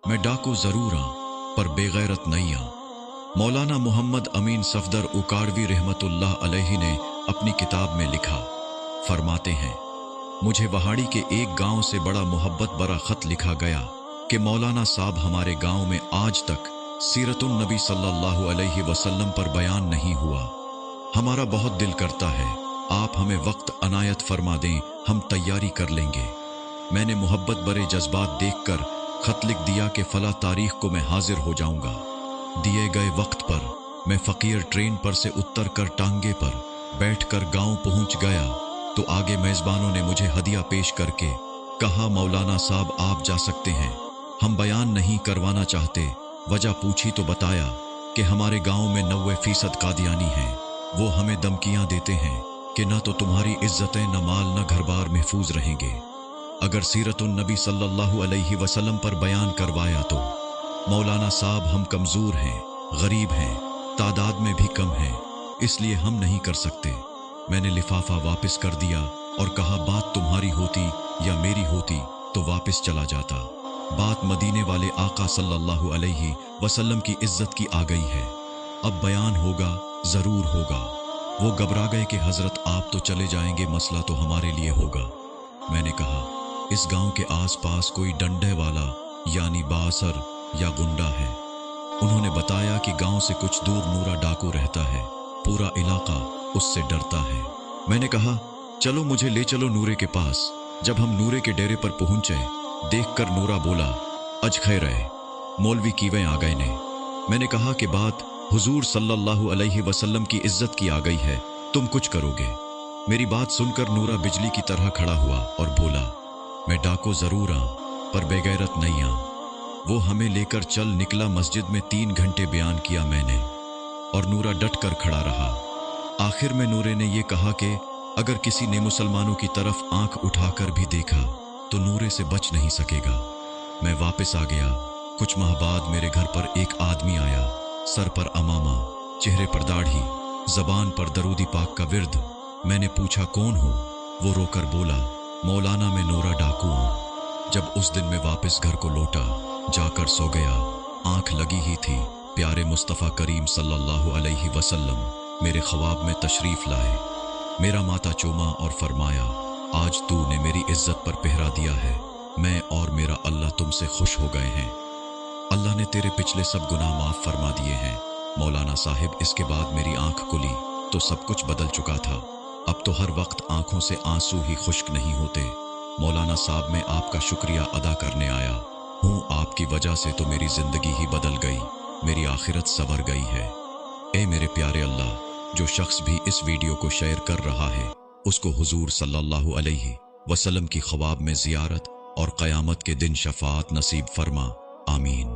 मैं डाकू जरूर आं पर बेगैरत नहीं आं। मौलाना मोहम्मद अमीन सफदर उकाड़वी रहमतुल्लाह अलैहि ने अपनी किताब में लिखा, फरमाते हैं, मुझे वहाड़ी के एक गांव से बड़ा मोहब्बत भरा खत लिखा गया कि मौलाना साहब हमारे गांव में आज तक सीरतुन नबी सल्लल्लाहु अलैहि वसल्लम पर बयान नहीं हुआ। हमारा बहुत दिल करता है आप हमें वक्त अनायत फरमा दें, हम तैयारी कर लेंगे। मैंने मोहब्बत भरे जज्बात देखकर खत लिख दिया कि फला तारीख को मैं हाजिर हो जाऊंगा। दिए गए वक्त पर मैं फकीर ट्रेन पर से उतर कर टांगे पर बैठकर गांव पहुंच गया तो आगे मेजबानों ने मुझे हदिया पेश करके कहा, मौलाना साहब आप जा सकते हैं, हम बयान नहीं करवाना चाहते। वजह पूछी तो बताया कि हमारे गांव में 90% कादियानी हैं। वो हमें धमकियां देते हैं कि ना तो तुम्हारी इज्जतें, न माल, न घर बार महफूज रहेंगे। अगर सीरतुन नबी सल्लल्लाहु अलैहि वसल्लम पर बयान करवाया तो मौलाना साहब हम कमजोर हैं, गरीब हैं, तादाद में भी कम हैं, इसलिए हम नहीं कर सकते। मैंने लिफाफा वापस कर दिया और कहा, बात तुम्हारी होती या मेरी होती तो वापस चला जाता। बात मदीने वाले आका सल्लल्लाहु अलैहि वसल्लम की इज्जत की आ गई है, अब बयान होगा, जरूर होगा। वो घबरा गए कि हजरत आप तो चले जाएंगे, मसला तो हमारे लिए होगा। मैंने कहा, इस गांव के आसपास कोई डंडे वाला यानी बासर या गुंडा है। उन्होंने बताया कि गांव से कुछ दूर नूरा डाकू रहता है, पूरा इलाका उससे डरता है। मैंने कहा, चलो मुझे ले चलो नूरे के पास। जब हम नूरे के डेरे पर पहुंचे, देखकर नूरा बोला, अज खैर है, मौलवी कीवे आ गए ने। मैंने कहा कि बात हुजूर सल्लल्लाहु अलैहि वसल्लम की इज्जत की आ गई है, तुम कुछ करोगे। मेरी बात सुनकर नूरा बिजली की तरह खड़ा हुआ और बोला, मैं डाको जरूर आं पर बेगैरत नहीं आं। वो हमें लेकर चल निकला। मस्जिद में 3 घंटे बयान किया मैंने और नूरा डट कर खड़ा रहा। आखिर में नूरे ने यह कहा कि अगर किसी ने मुसलमानों की तरफ आंख उठाकर भी देखा तो नूरे से बच नहीं सकेगा। मैं वापस आ गया। कुछ माह बाद मेरे घर पर एक आदमी आया, सर पर अमामा, चेहरे पर दाढ़ी, जबान पर दरूदी पाक का विर्द। मैंने पूछा, कौन हो? वो रोकर बोला, मौलाना मैं नूरा डाकू हूं। जब उस दिन मैं वापस घर को लौटा, जाकर सो गया। आंख लगी ही थी, प्यारे मुस्तफ़ा करीम सल्लल्लाहु अलैहि वसल्लम मेरे ख्वाब में तशरीफ लाए। मेरा माथा चूमा और फरमाया, आज तूने मेरी इज्जत पर पहरा दिया है, मैं और मेरा अल्लाह तुमसे खुश हो गए हैं। अल्लाह ने तेरे पिछले सब गुनाह माफ फरमा दिए हैं। मौलाना साहिब, इसके बाद मेरी आंख खुली तो सब कुछ बदल चुका था। अब तो हर वक्त आंखों से आंसू ही खुश्क नहीं होते। मौलाना साहब, मैं आपका शुक्रिया अदा करने आया हूँ। आपकी वजह से तो मेरी जिंदगी ही बदल गई, मेरी आखिरत संवर गई है। ए मेरे प्यारे अल्लाह, जो शख्स भी इस वीडियो को शेयर कर रहा है उसको हुजूर सल्लल्लाहु अलैहि वसल्लम की ख्वाब में जियारत और क़यामत के दिन शफाअत नसीब फरमा। आमीन।